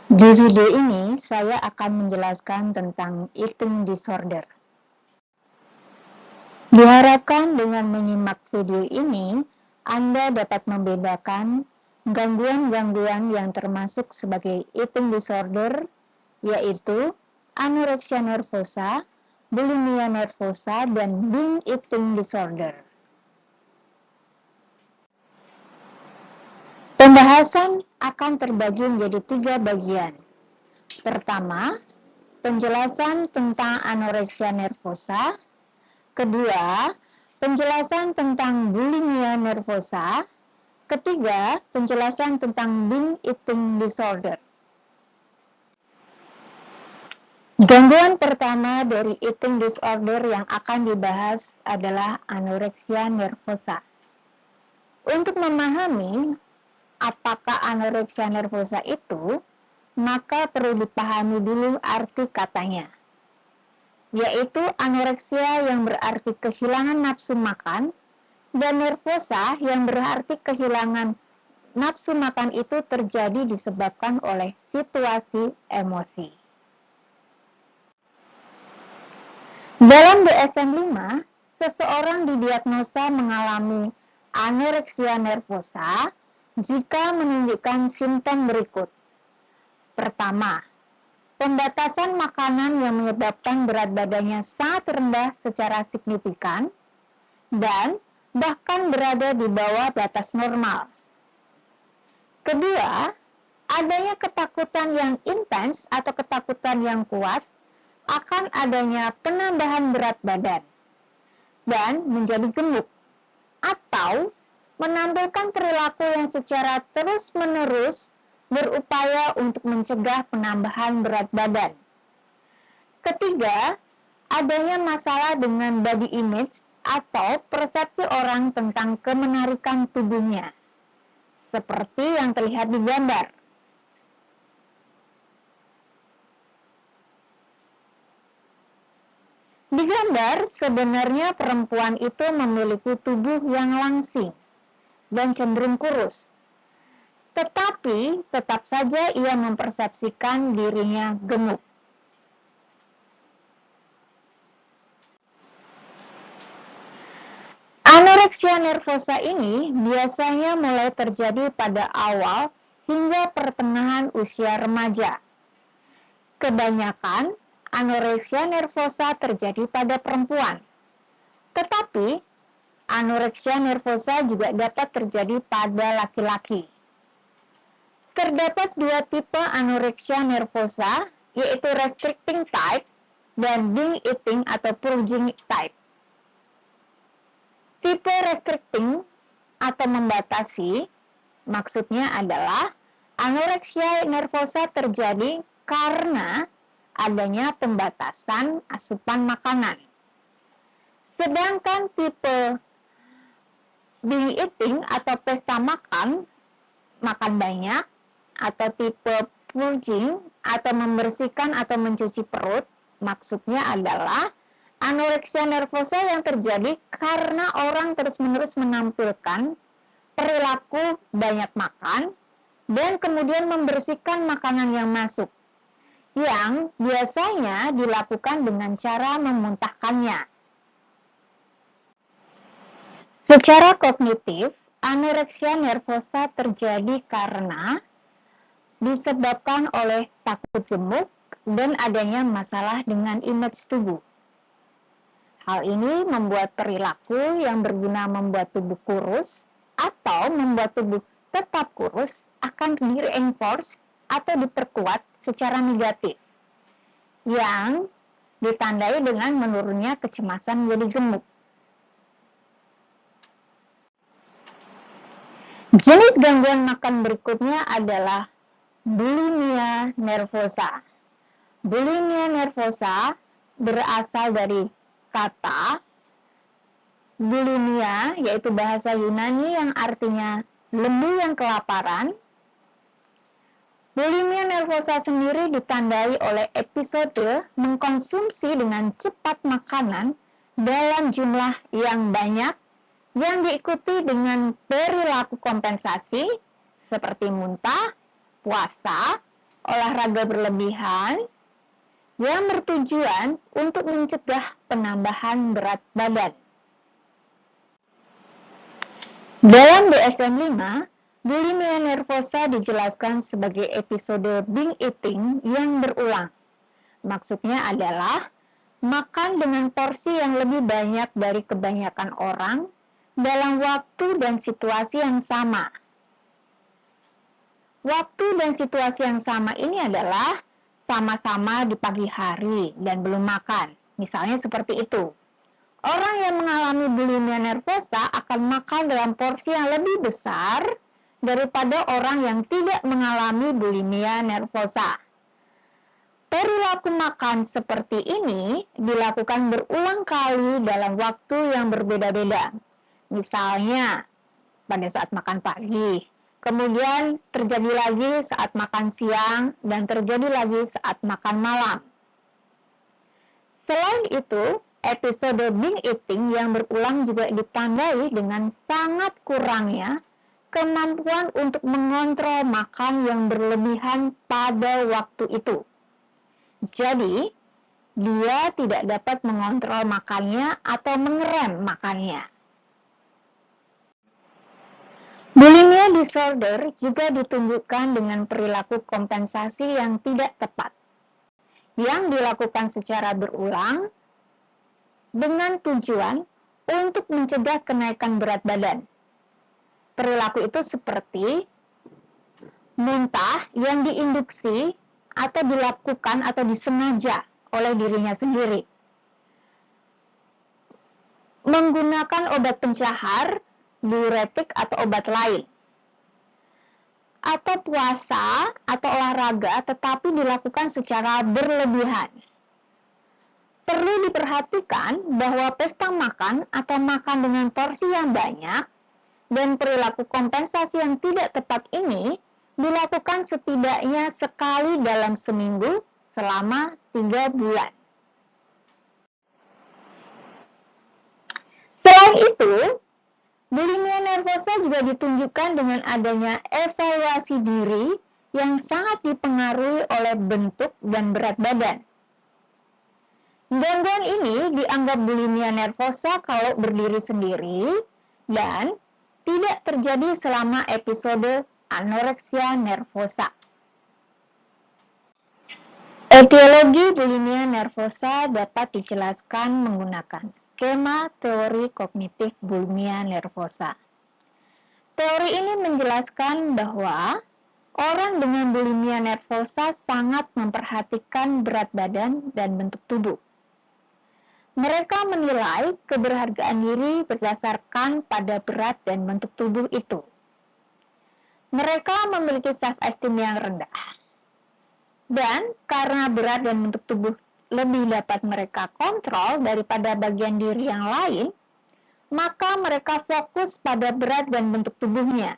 Di video ini, saya akan menjelaskan tentang eating disorder. Diharapkan dengan menyimak video ini, Anda dapat membedakan gangguan-gangguan yang termasuk sebagai eating disorder, yaitu anorexia nervosa, bulimia nervosa, dan binge eating disorder. Pembahasan akan terbagi menjadi 3 bagian. Pertama, penjelasan tentang anorexia nervosa. Kedua, penjelasan tentang bulimia nervosa. Ketiga, penjelasan tentang binge eating disorder. Gangguan pertama dari eating disorder yang akan dibahas adalah anorexia nervosa. Untuk memahami apakah anorexia nervosa itu, maka perlu dipahami dulu arti katanya, yaitu anoreksia yang berarti kehilangan nafsu makan, dan nervosa yang berarti kehilangan nafsu makan itu terjadi disebabkan oleh situasi emosi. Dalam DSM-5, seseorang didiagnosa mengalami anoreksia nervosa jika menunjukkan simptom berikut. Pertama, pembatasan makanan yang menyebabkan berat badannya sangat rendah secara signifikan dan bahkan berada di bawah batas normal. Kedua, adanya ketakutan yang intens atau ketakutan yang kuat akan adanya penambahan berat badan dan menjadi gemuk atau menampilkan perilaku yang secara terus-menerus berupaya untuk mencegah penambahan berat badan. Ketiga, adanya masalah dengan body image atau persepsi orang tentang kemenarikan tubuhnya, seperti yang terlihat di gambar. Di gambar, sebenarnya perempuan itu memiliki tubuh yang langsing dan cenderung kurus. Tetapi tetap saja ia mempersepsikan dirinya gemuk. Anoreksia nervosa ini biasanya mulai terjadi pada awal hingga pertengahan usia remaja. Kebanyakan anoreksia nervosa terjadi pada perempuan. Tetapi anoreksia nervosa juga dapat terjadi pada laki-laki. Terdapat 2 tipe anoreksia nervosa, yaitu restricting type dan binge eating atau purging type. Tipe restricting atau membatasi, maksudnya adalah anoreksia nervosa terjadi karena adanya pembatasan asupan makanan. Sedangkan tipe binge eating atau pesta makan banyak, atau tipe purging atau membersihkan atau mencuci perut, maksudnya adalah anoreksia nervosa yang terjadi karena orang terus-menerus menampilkan perilaku banyak makan dan kemudian membersihkan makanan yang masuk, yang biasanya dilakukan dengan cara memuntahkannya. Secara kognitif, anoreksia nervosa terjadi karena disebabkan oleh takut gemuk dan adanya masalah dengan image tubuh. Hal ini membuat perilaku yang berguna membuat tubuh kurus atau membuat tubuh tetap kurus akan di-reinforce atau diperkuat secara negatif, yang ditandai dengan menurunnya kecemasan menjadi gemuk. Jenis gangguan makan berikutnya adalah bulimia nervosa. Bulimia nervosa berasal dari kata bulimia, yaitu bahasa Yunani yang artinya lembu yang kelaparan. Bulimia nervosa sendiri ditandai oleh episode mengkonsumsi dengan cepat makanan dalam jumlah yang banyak yang diikuti dengan perilaku kompensasi seperti muntah, puasa, olahraga berlebihan yang bertujuan untuk mencegah penambahan berat badan. Dalam DSM-5, bulimia nervosa dijelaskan sebagai episode binge eating yang berulang. Maksudnya adalah makan dengan porsi yang lebih banyak dari kebanyakan orang dalam waktu dan situasi yang sama. Waktu dan situasi yang sama ini adalah sama-sama di pagi hari dan belum makan. Misalnya seperti itu. Orang yang mengalami bulimia nervosa akan makan dalam porsi yang lebih besar daripada orang yang tidak mengalami bulimia nervosa. Perilaku makan seperti ini dilakukan berulang kali dalam waktu yang berbeda-beda. Misalnya pada saat makan pagi, kemudian terjadi lagi saat makan siang, dan terjadi lagi saat makan malam. Selain itu, episode binge eating yang berulang juga ditandai dengan sangat kurangnya kemampuan untuk mengontrol makan yang berlebihan pada waktu itu. Jadi, dia tidak dapat mengontrol makannya atau mengerem makannya. Bulimia disorder juga ditunjukkan dengan perilaku kompensasi yang tidak tepat, yang dilakukan secara berulang dengan tujuan untuk mencegah kenaikan berat badan. Perilaku itu seperti muntah yang diinduksi atau dilakukan atau disengaja oleh dirinya sendiri. Menggunakan obat pencahar, diuretik atau obat lain. Atau puasa atau olahraga tetapi dilakukan secara berlebihan. Perlu diperhatikan bahwa pesta makan atau makan dengan porsi yang banyak dan perilaku kompensasi yang tidak tepat ini dilakukan setidaknya sekali dalam seminggu selama 3 bulan. Selain itu, bulimia nervosa juga ditunjukkan dengan adanya evaluasi diri yang sangat dipengaruhi oleh bentuk dan berat badan. Gangguan ini dianggap bulimia nervosa kalau berdiri sendiri dan tidak terjadi selama episode anoreksia nervosa. Etiologi bulimia nervosa dapat dijelaskan menggunakan skema teori kognitif bulimia nervosa. Teori ini menjelaskan bahwa orang dengan bulimia nervosa sangat memperhatikan berat badan dan bentuk tubuh. Mereka menilai keberhargaan diri berdasarkan pada berat dan bentuk tubuh itu. Mereka memiliki self-esteem yang rendah. Dan karena berat dan bentuk tubuh lebih dapat mereka kontrol daripada bagian diri yang lain, maka mereka fokus pada berat dan bentuk tubuhnya.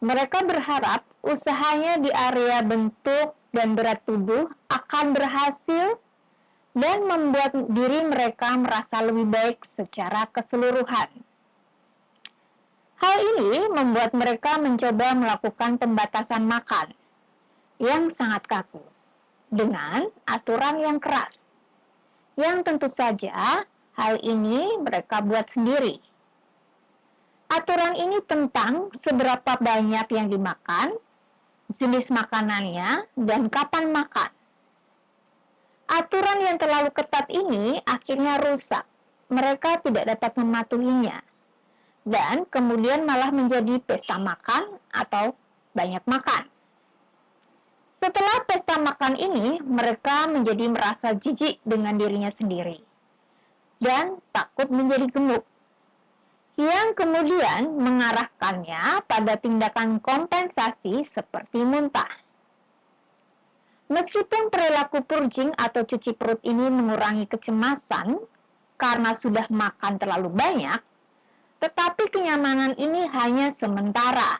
Mereka berharap usahanya di area bentuk dan berat tubuh akan berhasil dan membuat diri mereka merasa lebih baik secara keseluruhan. Hal ini membuat mereka mencoba melakukan pembatasan makan yang sangat kaku dengan aturan yang keras, yang tentu saja hal ini mereka buat sendiri. Aturan ini tentang seberapa banyak yang dimakan, jenis makanannya, dan kapan makan. Aturan yang terlalu ketat ini akhirnya rusak. Mereka tidak dapat mematuhinya. Dan kemudian malah menjadi pesta makan atau banyak makan. Setelah pesta makan ini, mereka menjadi merasa jijik dengan dirinya sendiri. Dan takut menjadi gemuk. Yang kemudian mengarahkannya pada tindakan kompensasi seperti muntah. Meskipun perilaku purging atau cuci perut ini mengurangi kecemasan karena sudah makan terlalu banyak, tetapi kenyamanan ini hanya sementara.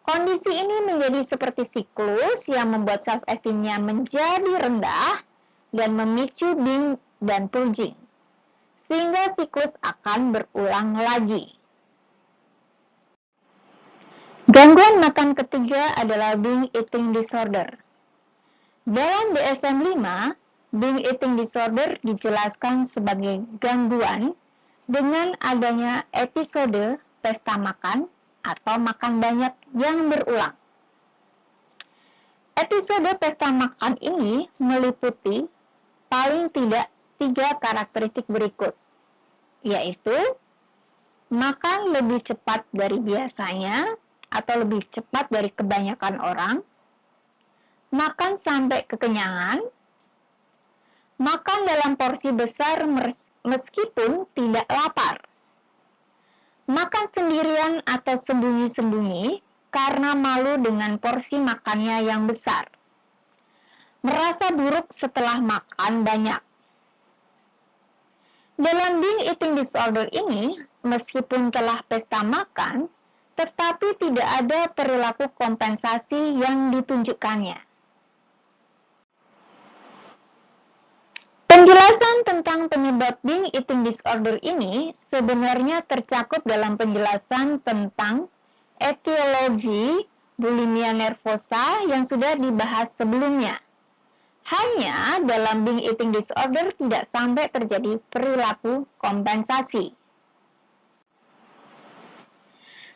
Kondisi ini menjadi seperti siklus yang membuat self-esteem-nya menjadi rendah dan memicu binge dan purging, sehingga siklus akan berulang lagi. Gangguan makan ketiga adalah binge eating disorder. Dalam DSM-5, binge eating disorder dijelaskan sebagai gangguan dengan adanya episode pesta makan atau makan banyak yang berulang. Episode pesta makan ini meliputi paling tidak 3 karakteristik berikut, yaitu makan lebih cepat dari biasanya atau lebih cepat dari kebanyakan orang, makan sampai kekenyangan, makan dalam porsi besar meskipun tidak lapar, makan sendirian atau sembunyi-sembunyi karena malu dengan porsi makannya yang besar, merasa buruk setelah makan banyak. Dalam binge eating disorder ini, meskipun telah pesta makan, tetapi tidak ada perilaku kompensasi yang ditunjukkannya. Penjelasan tentang penyebab binge eating disorder ini sebenarnya tercakup dalam penjelasan tentang etiologi bulimia nervosa yang sudah dibahas sebelumnya. Hanya dalam binge eating disorder tidak sampai terjadi perilaku kompensasi.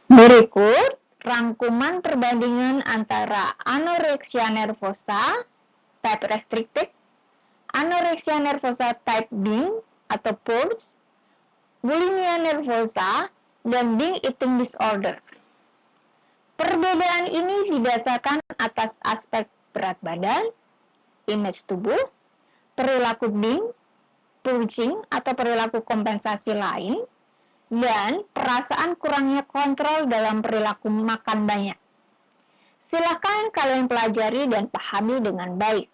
Berikut rangkuman perbandingan antara anoreksia nervosa type restricted, anoreksia nervosa type binge atau purge, bulimia nervosa, dan binge eating disorder. Perbedaan ini didasarkan atas aspek berat badan, image tubuh, perilaku binge, purging atau perilaku kompensasi lain, dan perasaan kurangnya kontrol dalam perilaku makan banyak. Silakan kalian pelajari dan pahami dengan baik.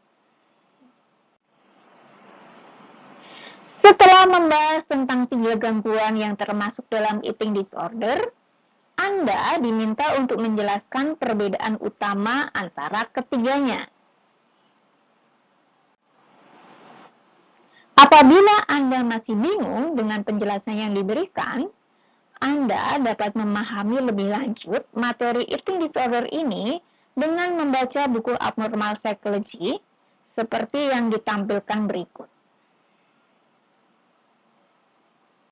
Setelah membahas tentang 3 gangguan yang termasuk dalam eating disorder, Anda diminta untuk menjelaskan perbedaan utama antara ketiganya. Apabila Anda masih bingung dengan penjelasan yang diberikan, Anda dapat memahami lebih lanjut materi eating disorder ini dengan membaca buku Abnormal Psychology seperti yang ditampilkan berikut.